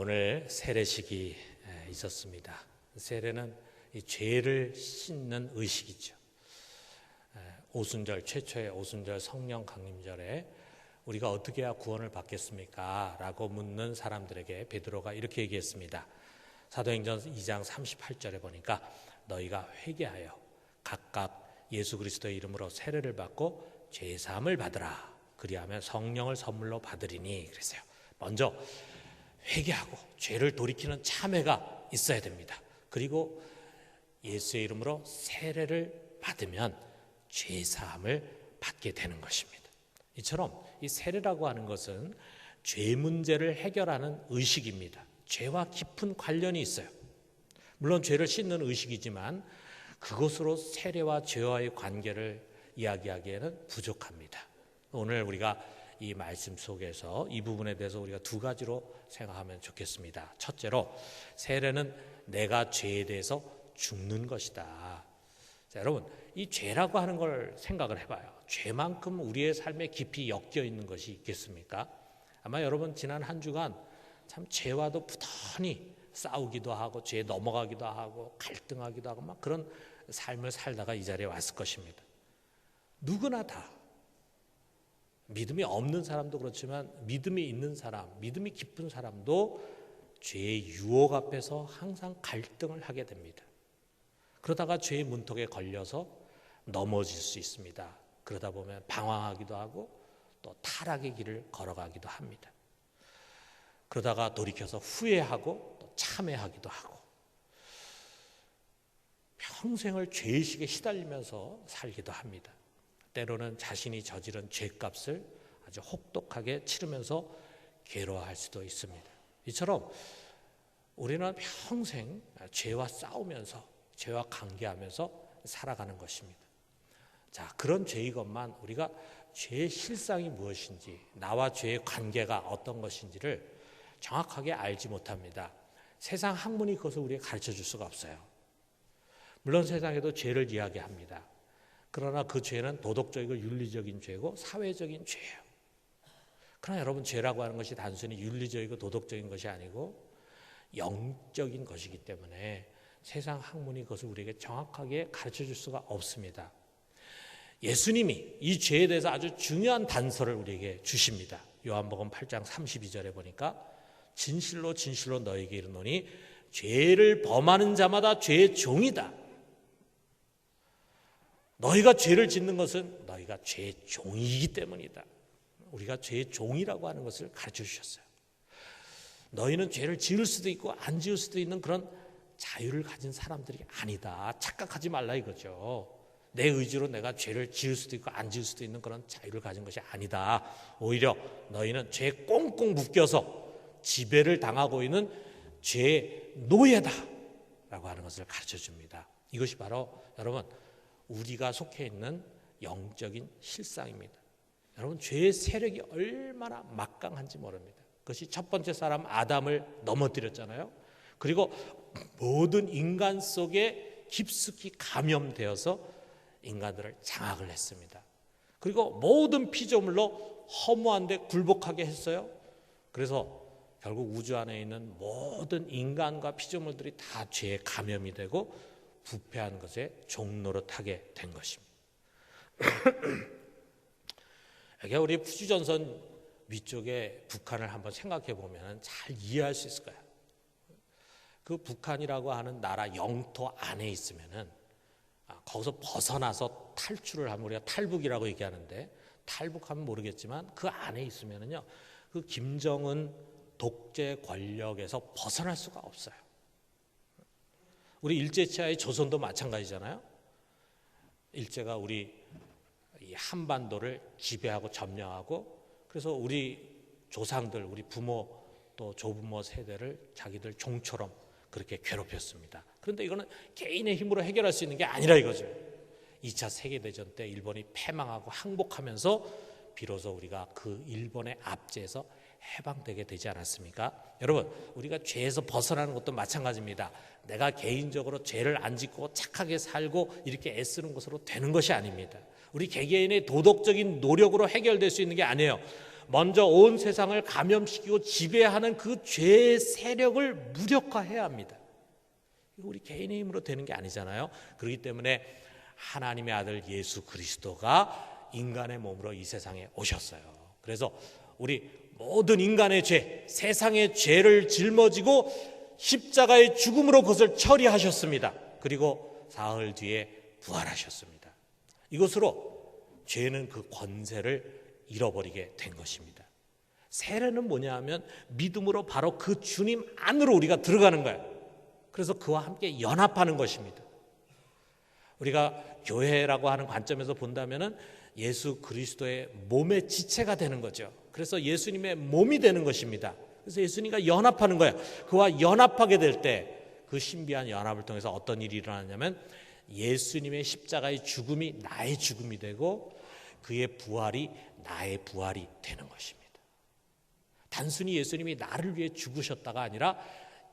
오늘 세례식이 있었습니다. 세례는 이 죄를 씻는 의식이죠. 오순절, 최초의 오순절 성령 강림절에 우리가 어떻게 해야 구원을 받겠습니까? 라고 묻는 사람들에게 베드로가 이렇게 얘기했습니다. 사도행전 2장 38절에 보니까 너희가 회개하여 각각 예수 그리스도의 이름으로 세례를 받고 죄사함을 받으라. 그리하면 성령을 선물로 받으리니. 그랬어요. 먼저 회개하고 죄를 돌이키는 참회가 있어야 됩니다. 그리고 예수의 이름으로 세례를 받으면 죄사함을 받게 되는 것입니다. 이처럼 이 세례라고 하는 것은 죄 문제를 해결하는 의식입니다. 죄와 깊은 관련이 있어요. 물론 죄를 씻는 의식이지만 그것으로 세례와 죄와의 관계를 이야기하기에는 부족합니다. 오늘 우리가 이 말씀 속에서 이 부분에 대해서 우리가 두 가지로 생각하면 좋겠습니다. 첫째로, 세례는 내가 죄에 대해서 죽는 것이다. 자, 여러분, 이 죄라고 하는 걸 생각을 해봐요. 죄만큼 우리의 삶에 깊이 엮여 있는 것이 있겠습니까? 아마 여러분 지난 한 주간 참 죄와도 부단히 싸우기도 하고 죄에 넘어가기도 하고 갈등하기도 하고 막 그런 삶을 살다가 이 자리에 왔을 것입니다. 누구나 다, 믿음이 없는 사람도 그렇지만 믿음이 있는 사람, 믿음이 깊은 사람도 죄의 유혹 앞에서 항상 갈등을 하게 됩니다. 그러다가 죄의 문턱에 걸려서 넘어질 수 있습니다. 그러다 보면 방황하기도 하고 또 타락의 길을 걸어가기도 합니다. 그러다가 돌이켜서 후회하고 또 참회하기도 하고 평생을 죄의식에 시달리면서 살기도 합니다. 때로는 자신이 저지른 죄값을 아주 혹독하게 치르면서 괴로워할 수도 있습니다. 이처럼 우리는 평생 죄와 싸우면서 죄와 관계하면서 살아가는 것입니다. 자, 그런 죄이것만 우리가 죄의 실상이 무엇인지, 나와 죄의 관계가 어떤 것인지를 정확하게 알지 못합니다. 세상 학문이 그것을 우리에게 가르쳐 줄 수가 없어요. 물론 세상에도 죄를 이야기합니다. 그러나 그 죄는 도덕적이고 윤리적인 죄고 사회적인 죄예요. 그러나 여러분, 죄라고 하는 것이 단순히 윤리적이고 도덕적인 것이 아니고 영적인 것이기 때문에 세상 학문이 그것을 우리에게 정확하게 가르쳐 줄 수가 없습니다. 예수님이 이 죄에 대해서 아주 중요한 단서를 우리에게 주십니다. 요한복음 8장 32절에 보니까 진실로 진실로 너희에게 이르노니 죄를 범하는 자마다 죄의 종이다. 너희가 죄를 짓는 것은 너희가 죄의 종이기 때문이다. 우리가 죄의 종이라고 하는 것을 가르쳐 주셨어요. 너희는 죄를 지을 수도 있고 안 지을 수도 있는 그런 자유를 가진 사람들이 아니다. 착각하지 말라 이거죠. 내 의지로 내가 죄를 지을 수도 있고 안 지을 수도 있는 그런 자유를 가진 것이 아니다. 오히려 너희는 죄에 꽁꽁 묶여서 지배를 당하고 있는 죄의 노예다 라고 하는 것을 가르쳐 줍니다. 이것이 바로 여러분, 우리가 속해 있는 영적인 실상입니다. 여러분, 죄의 세력이 얼마나 막강한지 모릅니다. 그것이 첫 번째 사람 아담을 넘어뜨렸잖아요. 그리고 모든 인간 속에 깊숙이 감염되어서 인간들을 장악을 했습니다. 그리고 모든 피조물로 허무한데 굴복하게 했어요. 그래서 결국 우주 안에 있는 모든 인간과 피조물들이 다 죄에 감염이 되고 부패한 것에 종노릇하게 된 것입니다. 여기 우리 푸주전선 위쪽에 북한을 한번 생각해 보면 잘 이해할 수 있을 거예요. 그 북한이라고 하는 나라 영토 안에 있으면은 거기서 벗어나서 탈출을 하면 우리가 탈북이라고 얘기하는데, 탈북하면 모르겠지만 그 안에 있으면은요, 그 김정은 독재 권력에서 벗어날 수가 없어요. 우리 일제치하의 조선도 마찬가지잖아요. 일제가 우리 이 한반도를 지배하고 점령하고, 그래서 우리 조상들, 우리 부모 또 조부모 세대를 자기들 종처럼 그렇게 괴롭혔습니다. 그런데 이거는 개인의 힘으로 해결할 수 있는 게 아니라 이거죠. 2차 세계대전 때 일본이 패망하고 항복하면서 비로소 우리가 그 일본의 압제에서 해방되게 되지 않았습니까? 여러분, 우리가 죄에서 벗어나는 것도 마찬가지입니다. 내가 개인적으로 죄를 안 짓고 착하게 살고 이렇게 애쓰는 것으로 되는 것이 아닙니다. 우리 개개인의 도덕적인 노력으로 해결될 수 있는 게 아니에요. 먼저 온 세상을 감염시키고 지배하는 그 죄의 세력을 무력화해야 합니다. 이거 우리 개인의 힘으로 되는 게 아니잖아요. 그렇기 때문에 하나님의 아들 예수 그리스도가 인간의 몸으로 이 세상에 오셨어요. 그래서 우리 모든 인간의 죄, 세상의 죄를 짊어지고 십자가의 죽음으로 그것을 처리하셨습니다. 그리고 사흘 뒤에 부활하셨습니다. 이것으로 죄는 그 권세를 잃어버리게 된 것입니다. 세례는 뭐냐 하면 믿음으로 바로 그 주님 안으로 우리가 들어가는 거예요. 그래서 그와 함께 연합하는 것입니다. 우리가 교회라고 하는 관점에서 본다면은 예수 그리스도의 몸의 지체가 되는 거죠. 그래서 예수님의 몸이 되는 것입니다. 그래서 예수님과 연합하는 거예요. 그와 연합하게 될 때 그 신비한 연합을 통해서 어떤 일이 일어나냐면 예수님의 십자가의 죽음이 나의 죽음이 되고 그의 부활이 나의 부활이 되는 것입니다. 단순히 예수님이 나를 위해 죽으셨다가 아니라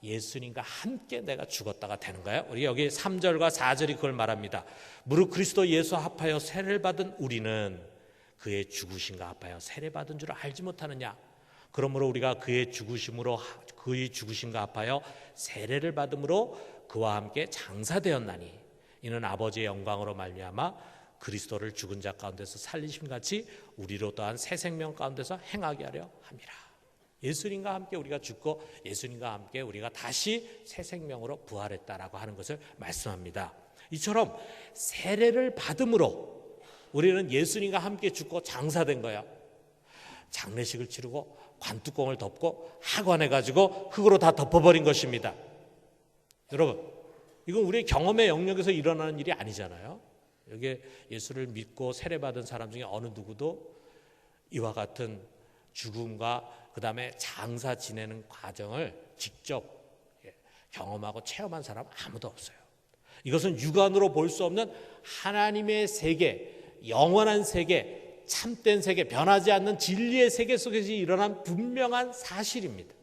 예수님과 함께 내가 죽었다가 되는 거예요. 우리 여기 3절과 4절이 그걸 말합니다. 무릇 그리스도 예수 합하여 세례를 받은 우리는 그의 죽으심과 합하여 세례 받은 줄 알지 못하느냐. 그러므로 우리가 그의 죽으심과 합하여 세례를 받음으로 그와 함께 장사되었나니 이는 아버지의 영광으로 말미암아 그리스도를 죽은 자 가운데서 살리심 같이 우리로 또한 새 생명 가운데서 행하게 하려 함이라. 예수님과 함께 우리가 죽고 예수님과 함께 우리가 다시 새 생명으로 부활했다라고 하는 것을 말씀합니다. 이처럼 세례를 받음으로 우리는 예수님과 함께 죽고 장사된 거예요. 장례식을 치르고 관뚜껑을 덮고 하관해가지고 흙으로 다 덮어버린 것입니다. 여러분, 이건 우리의 경험의 영역에서 일어나는 일이 아니잖아요. 여기 예수를 믿고 세례받은 사람 중에 어느 누구도 이와 같은 죽음과 그 다음에 장사 지내는 과정을 직접 경험하고 체험한 사람 아무도 없어요. 이것은 육안으로 볼 수 없는 하나님의 세계, 영원한 세계, 참된 세계, 변하지 않는 진리의 세계 속에서 일어난 분명한 사실입니다.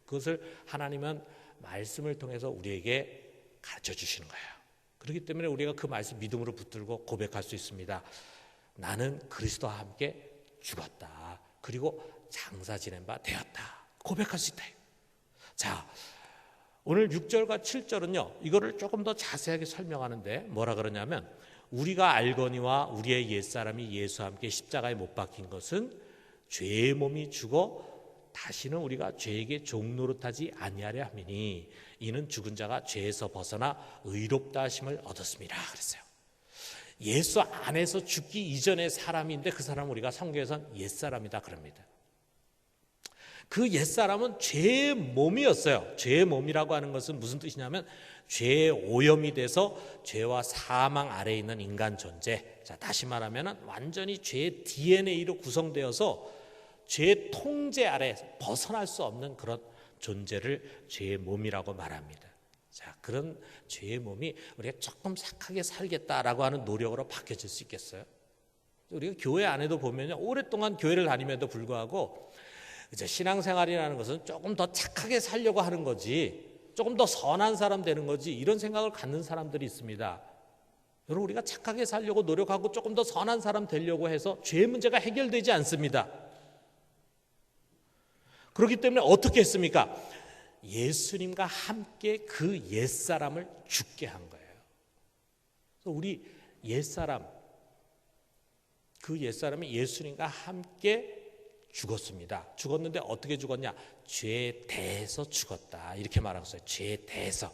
그것을 하나님은 말씀을 통해서 우리에게 가르쳐 주시는 거예요. 그렇기 때문에 우리가 그 말씀 믿음으로 붙들고 고백할 수 있습니다. 나는 그리스도와 함께 죽었다. 그리고 장사 지낸 바 되었다. 고백할 수 있다. 자, 오늘 6절과 7절은요. 이거를 조금 더 자세하게 설명하는데 뭐라 그러냐면 우리가 알거니와 우리의 옛사람이 예수와 함께 십자가에 못 박힌 것은 죄의 몸이 죽어 다시는 우리가 죄에게 종노릇하지 아니하려 함이니 이는 죽은 자가 죄에서 벗어나 의롭다 하심을 얻었습니다. 그랬어요. 예수 안에서 죽기 이전의 사람인데 그 사람은 우리가 성경에서는 옛사람이다 그럽니다. 그 옛사람은 죄의 몸이었어요. 죄의 몸이라고 하는 것은 무슨 뜻이냐면 죄의 오염이 돼서 죄와 사망 아래에 있는 인간 존재. 자, 다시 말하면 완전히 죄의 DNA로 구성되어서 죄의 통제 아래 벗어날 수 없는 그런 존재를 죄의 몸이라고 말합니다. 자, 그런 죄의 몸이 우리가 조금 착하게 살겠다라고 하는 노력으로 바뀌어질 수 있겠어요? 우리가 교회 안에도 보면요, 오랫동안 교회를 다님에도 불구하고 이제 신앙생활이라는 것은 조금 더 착하게 살려고 하는 거지, 조금 더 선한 사람 되는 거지, 이런 생각을 갖는 사람들이 있습니다. 여러분, 우리가 착하게 살려고 노력하고 조금 더 선한 사람 되려고 해서 죄의 문제가 해결되지 않습니다. 그렇기 때문에 어떻게 했습니까? 예수님과 함께 그 옛사람을 죽게 한 거예요. 그래서 우리 옛사람, 그 옛사람이 예수님과 함께 죽었습니다. 죽었는데 어떻게 죽었냐? 죄에 대해서 죽었다. 이렇게 말하고 있어요. 죄에 대해서.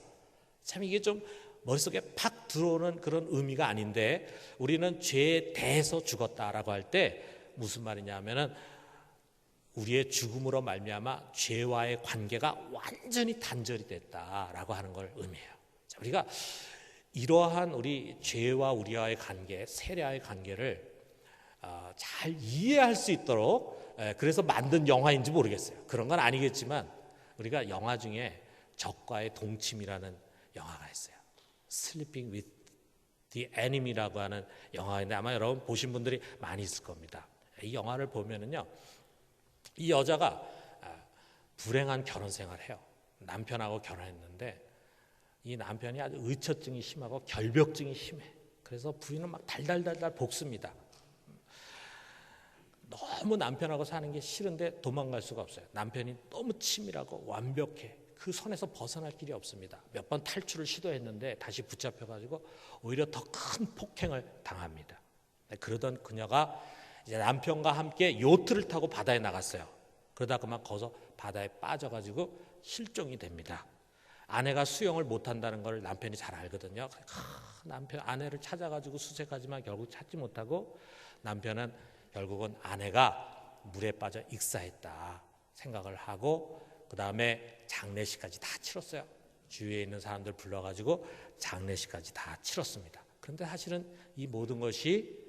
참 이게 좀 머릿속에 팍 들어오는 그런 의미가 아닌데 우리는 죄에 대해서 죽었다라고 할 때 무슨 말이냐 하면은 우리의 죽음으로 말미암아 죄와의 관계가 완전히 단절이 됐다라고 하는 걸 의미해요. 자, 우리가 이러한 우리 죄와 우리와의 관계, 세례와의 관계를 잘 이해할 수 있도록 그래서 만든 영화인지 모르겠어요. 그런 건 아니겠지만 우리가 영화 중에 적과의 동침이라는 영화가 있어요. Sleeping with the Enemy라고 하는 영화인데 아마 여러분 보신 분들이 많이 있을 겁니다. 이 영화를 보면은요, 이 여자가 불행한 결혼 생활을 해요. 남편하고 결혼했는데 이 남편이 아주 의처증이 심하고 결벽증이 심해. 그래서 부인은 막 달달달달 볶습니다. 너무 남편하고 사는 게 싫은데 도망갈 수가 없어요. 남편이 너무 치밀하고 완벽해. 그 선에서 벗어날 길이 없습니다. 몇 번 탈출을 시도했는데 다시 붙잡혀가지고 오히려 더 큰 폭행을 당합니다. 그러던 그녀가 이제 남편과 함께 요트를 타고 바다에 나갔어요. 그러다 그만 거기서 바다에 빠져가지고 실종이 됩니다. 아내가 수영을 못한다는 걸 남편이 잘 알거든요. 남편 아내를 찾아가지고 수색하지만 결국 찾지 못하고 남편은 결국은 아내가 물에 빠져 익사했다 생각을 하고 그 다음에 장례식까지 다 치렀어요. 주위에 있는 사람들 불러가지고 장례식까지 다 치렀습니다. 그런데 사실은 이 모든 것이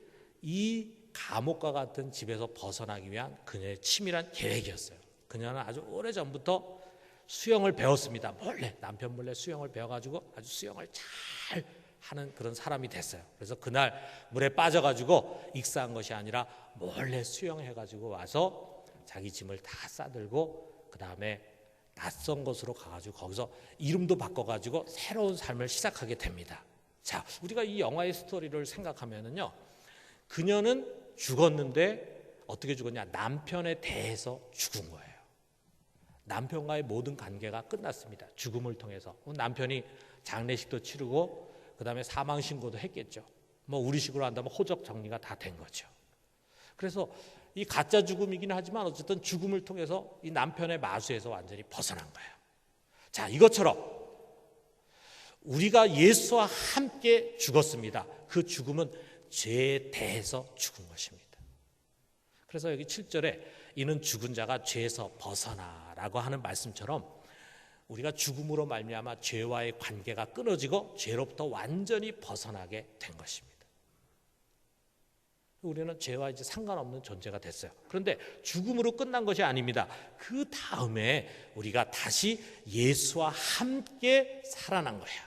이 감옥과 같은 집에서 벗어나기 위한 그녀의 치밀한 계획이었어요. 그녀는 아주 오래전부터 수영을 배웠습니다. 몰래 남편 몰래 수영을 배워가지고 아주 수영을 잘 하는 그런 사람이 됐어요. 그래서 그날 물에 빠져가지고 익사한 것이 아니라 몰래 수영해가지고 와서 자기 짐을 다 싸들고 그 다음에 낯선 곳으로 가가지고 거기서 이름도 바꿔가지고 새로운 삶을 시작하게 됩니다. 자, 우리가 이 영화의 스토리를 생각하면은요, 그녀는 죽었는데 어떻게 죽었냐? 남편에 대해서 죽은 거예요. 남편과의 모든 관계가 끝났습니다. 죽음을 통해서. 남편이 장례식도 치르고 그 다음에 사망 신고도 했겠죠. 뭐 우리식으로 한다면 호적 정리가 다 된 거죠. 그래서 이 가짜 죽음이긴 하지만 어쨌든 죽음을 통해서 이 남편의 마수에서 완전히 벗어난 거예요. 자, 이것처럼 우리가 예수와 함께 죽었습니다. 그 죽음은 죄에 대해서 죽은 것입니다. 그래서 여기 7절에 이는 죽은 자가 죄에서 벗어나라고 하는 말씀처럼 우리가 죽음으로 말미암아 죄와의 관계가 끊어지고 죄로부터 완전히 벗어나게 된 것입니다. 우리는 죄와 이제 상관없는 존재가 됐어요. 그런데 죽음으로 끝난 것이 아닙니다. 그 다음에 우리가 다시 예수와 함께 살아난 거예요.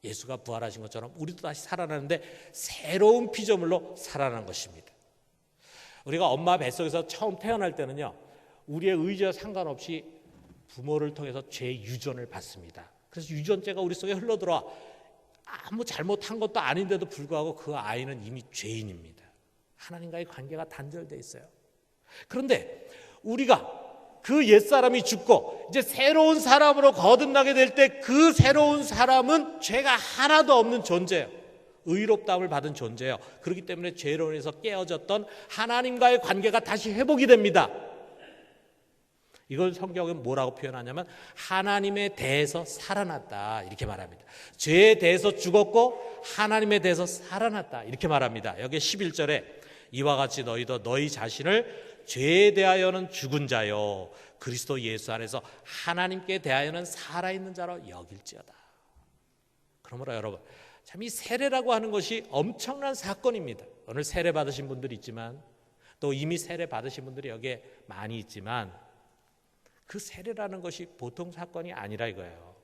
예수가 부활하신 것처럼 우리도 다시 살아나는데 새로운 피조물로 살아난 것입니다. 우리가 엄마 뱃속에서 처음 태어날 때는요, 우리의 의지와 상관없이 부모를 통해서 죄 유전을 받습니다. 그래서 유전죄가 우리 속에 흘러들어와 아무 잘못한 것도 아닌데도 불구하고 그 아이는 이미 죄인입니다. 하나님과의 관계가 단절되어 있어요. 그런데 우리가 그 옛사람이 죽고 이제 새로운 사람으로 거듭나게 될 때 그 새로운 사람은 죄가 하나도 없는 존재예요. 의롭다함을 받은 존재예요. 그렇기 때문에 죄로 인해서 깨어졌던 하나님과의 관계가 다시 회복이 됩니다. 이걸 성경은 뭐라고 표현하냐면 하나님에 대해서 살아났다 이렇게 말합니다. 죄에 대해서 죽었고 하나님에 대해서 살아났다 이렇게 말합니다. 여기 11절에 이와 같이 너희도 너희 자신을 죄에 대하여는 죽은 자요 그리스도 예수 안에서 하나님께 대하여는 살아있는 자로 여길지어다. 그러므로 여러분 참 이 세례라고 하는 것이 엄청난 사건입니다. 오늘 세례 받으신 분들이 있지만 또 이미 세례 받으신 분들이 여기에 많이 있지만 그 세례라는 것이 보통 사건이 아니라 이거예요.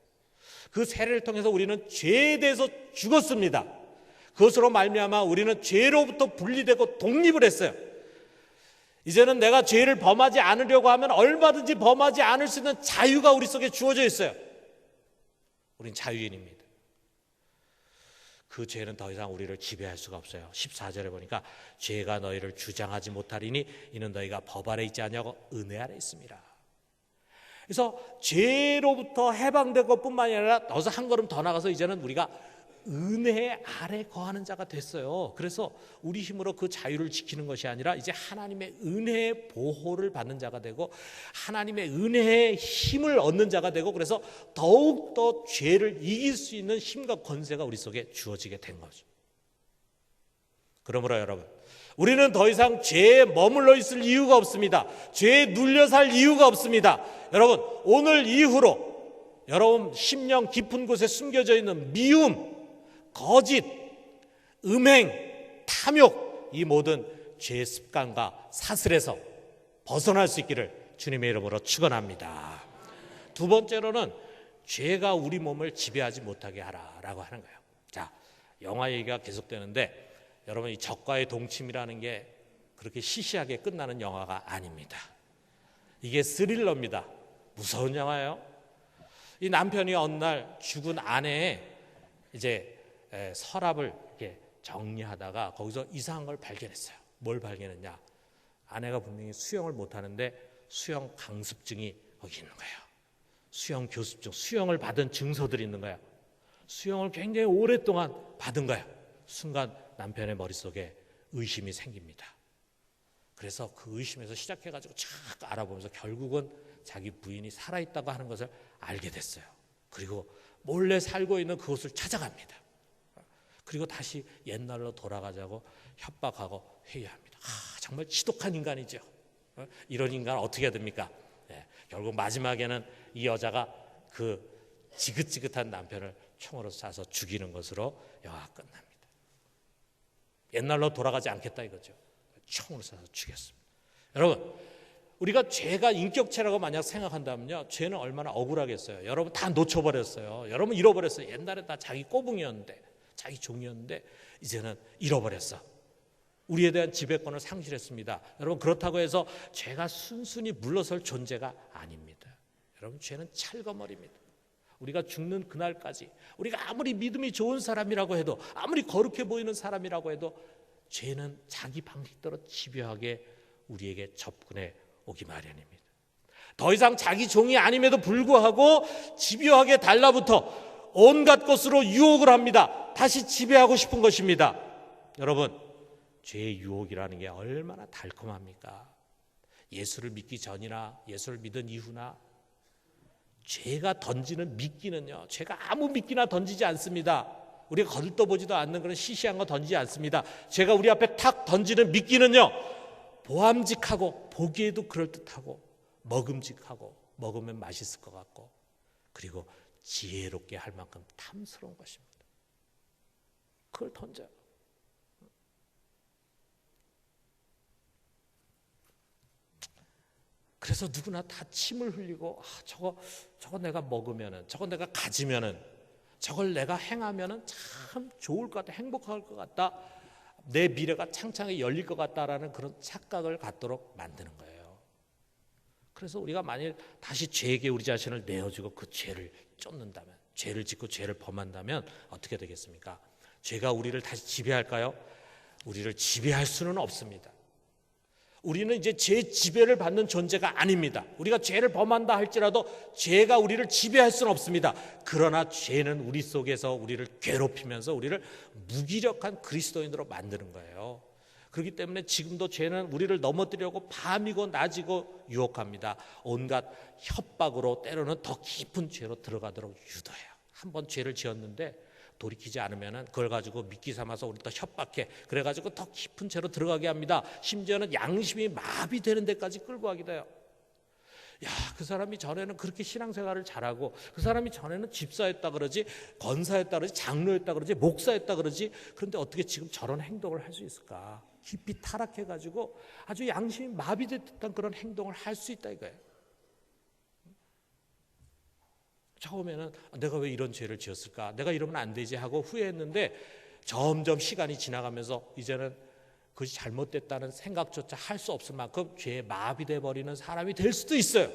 그 세례를 통해서 우리는 죄에 대해서 죽었습니다. 그것으로 말미암아 우리는 죄로부터 분리되고 독립을 했어요. 이제는 내가 죄를 범하지 않으려고 하면 얼마든지 범하지 않을 수 있는 자유가 우리 속에 주어져 있어요. 우린 자유인입니다. 그 죄는 더 이상 우리를 지배할 수가 없어요. 14절에 보니까 죄가 너희를 주장하지 못하리니 이는 너희가 법 아래 있지 아니하고 은혜 아래 있습니다. 그래서 죄로부터 해방된 것뿐만이 아니라 더 한 걸음 더 나가서 이제는 우리가 은혜 아래 거하는 자가 됐어요. 그래서 우리 힘으로 그 자유를 지키는 것이 아니라 이제 하나님의 은혜의 보호를 받는 자가 되고 하나님의 은혜의 힘을 얻는 자가 되고 그래서 더욱더 죄를 이길 수 있는 힘과 권세가 우리 속에 주어지게 된 거죠. 그러므로 여러분 우리는 더 이상 죄에 머물러 있을 이유가 없습니다. 죄에 눌려 살 이유가 없습니다. 여러분 오늘 이후로 여러분 심령 깊은 곳에 숨겨져 있는 미움, 거짓, 음행, 탐욕 이 모든 죄의 습관과 사슬에서 벗어날 수 있기를 주님의 이름으로 축원합니다. 두 번째로는 죄가 우리 몸을 지배하지 못하게 하라라고 하는 거예요. 자, 영화 얘기가 계속되는데 여러분 이 적과의 동침이라는 게 그렇게 시시하게 끝나는 영화가 아닙니다. 이게 스릴러입니다. 무서운 영화예요. 이 남편이 어느 날 죽은 아내의 이제 서랍을 이렇게 정리하다가 거기서 이상한 걸 발견했어요. 뭘 발견했냐? 아내가 분명히 수영을 못하는데 수영 강습증이 거기 있는 거예요. 수영 교습증, 수영을 받은 증서들이 있는 거예요. 수영을 굉장히 오랫동안 받은 거예요. 순간 남편의 머릿속에 의심이 생깁니다. 그래서 그 의심에서 시작해가지고 쫙 알아보면서 결국은 자기 부인이 살아있다고 하는 것을 알게 됐어요. 그리고 몰래 살고 있는 그곳을 찾아갑니다. 그리고 다시 옛날로 돌아가자고 협박하고 회유합니다. 정말 지독한 인간이죠. 이런 인간 어떻게 해야 됩니까? 결국 마지막에는 이 여자가 그 지긋지긋한 남편을 총으로 쏴서 죽이는 것으로 영화가 끝납니다. 옛날로 돌아가지 않겠다 이거죠. 총으로 쏴서 죽였습니다. 여러분, 우리가 죄가 인격체라고 만약 생각한다면요, 죄는 얼마나 억울하겠어요. 여러분 다 놓쳐버렸어요. 여러분 잃어버렸어요. 옛날에 다 자기 꼬붕이었는데, 자기 종이었는데 이제는 잃어버렸어. 우리에 대한 지배권을 상실했습니다. 여러분, 그렇다고 해서 죄가 순순히 물러설 존재가 아닙니다. 여러분, 죄는 찰거머리입니다. 우리가 죽는 그날까지 우리가 아무리 믿음이 좋은 사람이라고 해도, 아무리 거룩해 보이는 사람이라고 해도 죄는 자기 방식대로 집요하게 우리에게 접근해 오기 마련입니다. 더 이상 자기 종이 아님에도 불구하고 집요하게 달라붙어 온갖 것으로 유혹을 합니다. 다시 지배하고 싶은 것입니다. 여러분, 죄의 유혹이라는 게 얼마나 달콤합니까? 예수를 믿기 전이나 예수를 믿은 이후나 죄가 던지는 미끼는요, 죄가 아무 미끼나 던지지 않습니다. 우리가 거들떠보지도 않는 그런 시시한 거 던지지 않습니다. 죄가 우리 앞에 탁 던지는 미끼는요, 보암직하고 보기에도 그럴듯하고 먹음직하고 먹으면 맛있을 것 같고, 그리고 지혜롭게 할 만큼 탐스러운 것입니다. 그걸 던져요. 그래서 누구나 다 침을 흘리고, 저거 내가 먹으면은, 저거 내가 가지면은, 저걸 내가 행하면은 참 좋을 것 같다, 행복할 것 같다, 내 미래가 창창하게 열릴 것 같다라는 그런 착각을 갖도록 만드는 거예요. 그래서 우리가 만일 다시 죄에게 우리 자신을 내어주고 그 죄를 쫓는다면, 죄를 짓고 죄를 범한다면 어떻게 되겠습니까? 죄가 우리를 다시 지배할까요? 우리를 지배할 수는 없습니다. 우리는 이제 죄 지배를 받는 존재가 아닙니다. 우리가 죄를 범한다 할지라도 죄가 우리를 지배할 수는 없습니다. 그러나 죄는 우리 속에서 우리를 괴롭히면서 우리를 무기력한 그리스도인으로 만드는 거예요. 그렇기 때문에 지금도 죄는 우리를 넘어뜨리려고 밤이고 낮이고 유혹합니다. 온갖 협박으로 때로는 더 깊은 죄로 들어가도록 유도해요. 한번 죄를 지었는데 돌이키지 않으면 그걸 가지고 미끼 삼아서 우리 또 협박해. 그래가지고 더 깊은 죄로 들어가게 합니다. 심지어는 양심이 마비되는 데까지 끌고 가기도 해요. 야, 그 사람이 전에는 그렇게 신앙생활을 잘하고, 그 사람이 전에는 집사였다 그러지, 권사였다 그러지, 장로였다 그러지, 목사였다 그러지, 그런데 어떻게 지금 저런 행동을 할 수 있을까? 깊이 타락해가지고 아주 양심이 마비된 듯한 그런 행동을 할 수 있다 이거예요. 처음에는 내가 왜 이런 죄를 지었을까? 내가 이러면 안 되지 하고 후회했는데, 점점 시간이 지나가면서 이제는 그것이 잘못됐다는 생각조차 할 수 없을 만큼 죄에 마비돼 버리는 사람이 될 수도 있어요.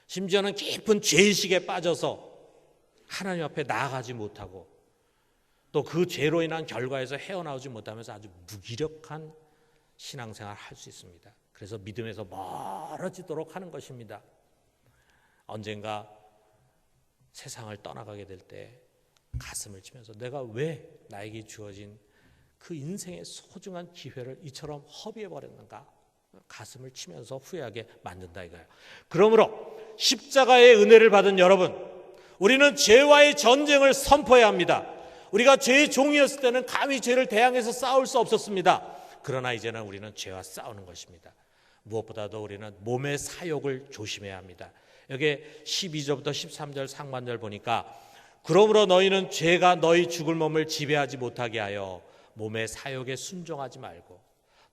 심지어는 깊은 죄의식에 빠져서 하나님 앞에 나아가지 못하고, 또 그 죄로 인한 결과에서 헤어나오지 못하면서 아주 무기력한 신앙생활을 할 수 있습니다. 그래서 믿음에서 멀어지도록 하는 것입니다. 언젠가 세상을 떠나가게 될 때 가슴을 치면서 내가 왜 나에게 주어진 그 인생의 소중한 기회를 이처럼 허비해버렸는가, 가슴을 치면서 후회하게 만든다 이거예요. 그러므로 십자가의 은혜를 받은 여러분, 우리는 죄와의 전쟁을 선포해야 합니다. 우리가 죄의 종이었을 때는 감히 죄를 대항해서 싸울 수 없었습니다. 그러나 이제는 우리는 죄와 싸우는 것입니다. 무엇보다도 우리는 몸의 사욕을 조심해야 합니다. 여기 12절부터 13절 상반절 보니까, 그러므로 너희는 죄가 너희 죽을 몸을 지배하지 못하게 하여 몸의 사욕에 순종하지 말고,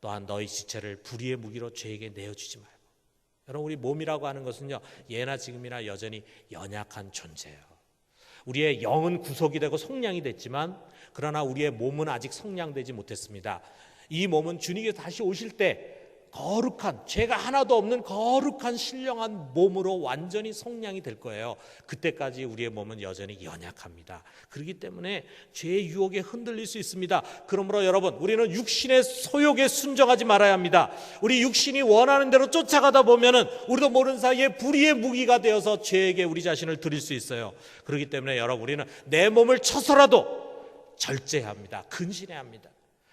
또한 너희 지체를 불의의 무기로 죄에게 내어주지 말고. 여러분, 우리 몸이라고 하는 것은요, 예나 지금이나 여전히 연약한 존재예요. 우리의 영은 구속이 되고 속량이 됐지만, 그러나 우리의 몸은 아직 속량되지 못했습니다. 이 몸은 주님께서 다시 오실 때 거룩한, 죄가 하나도 없는 거룩한 신령한 몸으로 완전히 성량이 될 거예요. 그때까지 우리의 몸은 여전히 연약합니다. 그렇기 때문에 죄의 유혹에 흔들릴 수 있습니다. 그러므로 여러분, 우리는 육신의 소욕에 순종하지 말아야 합니다. 우리 육신이 원하는 대로 쫓아가다 보면은 우리도 모르는 사이에 불의의 무기가 되어서 죄에게 우리 자신을 드릴 수 있어요. 그렇기 때문에 여러분, 우리는 내 몸을 쳐서라도 절제해야 합니다. 근신해야 합니다.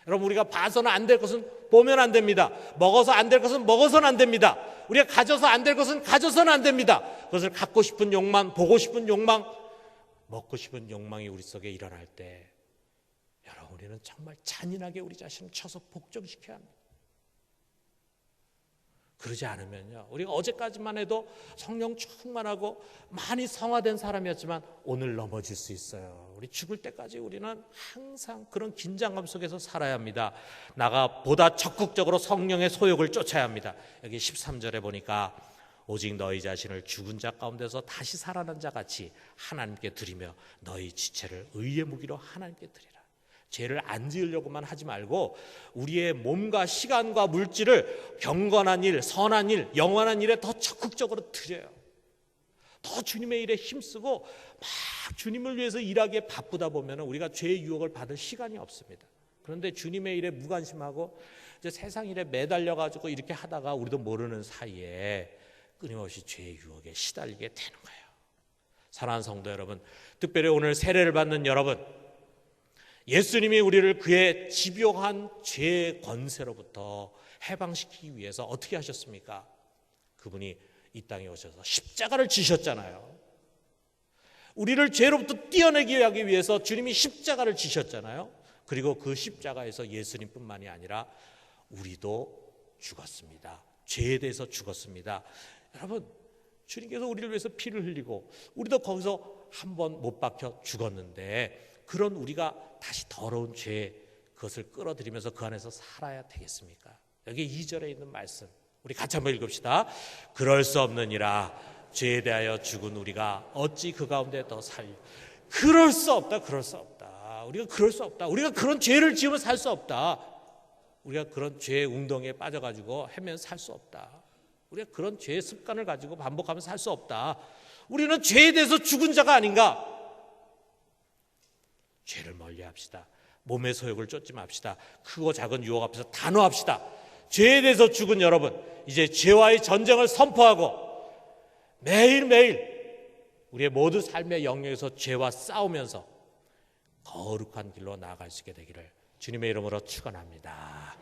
여러분, 우리가 봐서는 안 될 것은 보면 안 됩니다. 먹어서 안 될 것은 먹어서는 안 됩니다. 우리가 가져서 안 될 것은 가져서는 안 됩니다. 그것을 갖고 싶은 욕망, 보고 싶은 욕망, 먹고 싶은 욕망이 우리 속에 일어날 때 여러분, 우리는 정말 잔인하게 우리 자신을 쳐서 복종시켜야 합니다. 그러지 않으면요, 우리가 어제까지만 해도 성령 충만하고 많이 성화된 사람이었지만 오늘 넘어질 수 있어요. 우리 죽을 때까지 우리는 항상 그런 긴장감 속에서 살아야 합니다. 나가 보다 적극적으로 성령의 소욕을 쫓아야 합니다. 여기 13절에 보니까 오직 너희 자신을 죽은 자 가운데서 다시 살아난 자 같이 하나님께 드리며 너희 지체를 의의 무기로 하나님께 드리라. 죄를 안 지으려고만 하지 말고 우리의 몸과 시간과 물질을 경건한 일, 선한 일, 영원한 일에 더 적극적으로 드려요. 더 주님의 일에 힘쓰고 막 주님을 위해서 일하기에 바쁘다 보면 우리가 죄의 유혹을 받을 시간이 없습니다. 그런데 주님의 일에 무관심하고 이제 세상 일에 매달려가지고 이렇게 하다가 우리도 모르는 사이에 끊임없이 죄의 유혹에 시달리게 되는 거예요. 사랑하는 성도 여러분, 특별히 오늘 세례를 받는 여러분, 예수님이 우리를 그의 집요한 죄의 권세로부터 해방시키기 위해서 어떻게 하셨습니까? 그분이 이 땅에 오셔서 십자가를 지셨잖아요. 우리를 죄로부터 떼어내기 위해서 주님이 십자가를 지셨잖아요. 그리고 그 십자가에서 예수님뿐만이 아니라 우리도 죽었습니다. 죄에 대해서 죽었습니다. 여러분, 주님께서 우리를 위해서 피를 흘리고 우리도 거기서 한번 못 박혀 죽었는데 그런 우리가 다시 더러운 죄 그것을 끌어들이면서 그 안에서 살아야 되겠습니까? 여기 2절에 있는 말씀 우리 같이 한번 읽읍시다. 그럴 수 없느니라 죄에 대하여 죽은 우리가 어찌 그 가운데 더 살려. 그럴 수 없다. 그럴 수 없다. 우리가 그럴 수 없다. 우리가 그런 죄를 지으면 살 수 없다. 우리가 그런 죄의 웅덩이에 빠져가지고 헤매서 살 수 없다. 우리가 그런 죄의 습관을 가지고 반복하면서 살 수 없다. 우리는 죄에 대해서 죽은 자가 아닌가? 죄를 멀리합시다. 몸의 소욕을 쫓지 맙시다. 크고 작은 유혹 앞에서 단호합시다. 죄에 대해서 죽은 여러분, 이제 죄와의 전쟁을 선포하고 매일매일 우리의 모든 삶의 영역에서 죄와 싸우면서 거룩한 길로 나아갈 수 있게 되기를 주님의 이름으로 축원합니다.